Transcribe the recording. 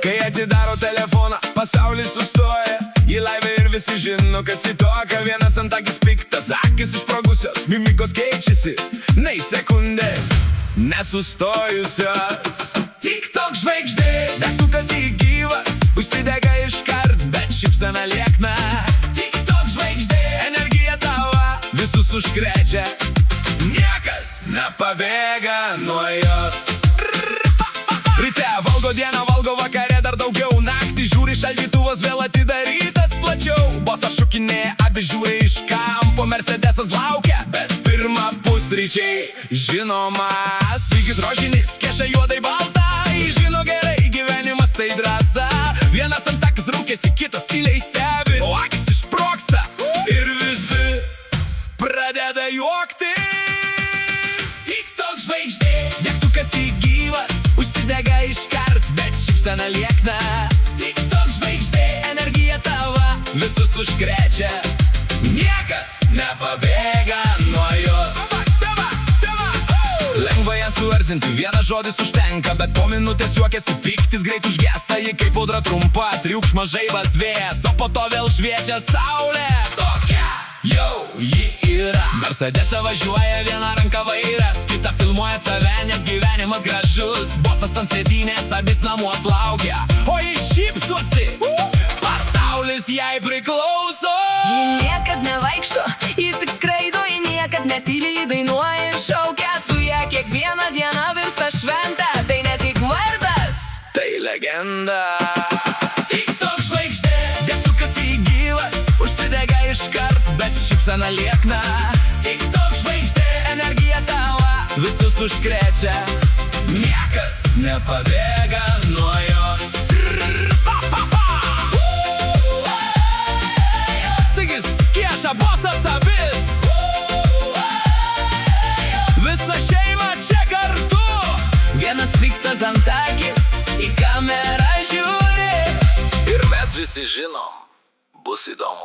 Kai atidaro telefoną, pasaulis sustoja. Į laivę ir visi žino, kas į toką. Vienas ant akis piktas, akis išsprogusios, mimikos keičiasi, nei sekundės nesustojusios. TikTok žvaigždė, degtukas įgyvas, užsidega iškart, bet šypsena liekna. TikTok žvaigždė, energija tava visus užkrečia, niekas nepabėga nuo jos. Ryte valgo, dieną valgo, vakare dar daugiau. Naktį žiūri, šaldytuvas vėl atidarytas plačiau. Bosas šukinėja, abi žiūri iš kampo, Mercedesas laukia, bet pirma pusryčiai. Žinoma, sykis rožinis, keša juodai balta. Žino gerai, gyvenimas tai drąsa. Vienas ant akis rūkėsi, kitas tyliai stebi, o akis išproksta ir visi pradeda juoktis. TikTok žvaigždė, degtukas įgyvas, užsidega iškart, bet šypsena liekna. TikTok žvaigždė, energija tava visus užkrečia, niekas nepabėga nuo jos. Lengva ją suerzinti, vienas žodis užtenka, bet po minutės juokiasi, piktis greit užgesta. Ji kaip audra trumpa, triukšmas žaibas vėjas, o po to vėl šviečia saulė. Tokia jau ji yra. Mercedesą važiuoja, viena ranka vairas, kita filmuoja save, nes gyvenimas gražus. Bosas ant sėdynės, abis namuos laukia, o ji šypsosi, pasaulis jai priklauso. Ji niekad nevaikšto, ji tik skraido, ji niekad netyliai dainuoja ir šaukia. Su ja kiekvieną dieną virsta šventė, tai ne tik vardas, tai legenda. TikTok žvaigždė, degtukas įgyvas, užsidega iškart, bet šypsena liekna. TikTok žvaigždė, energija tava visus užkrečia, niekas nepabėga nuo jos. Sigis, Kieša, Bosas, abis, visa šeima čia kartu. vienas piktas ant akis, į kamerą žiūri. Ir mes visi žinom, bus įdomu.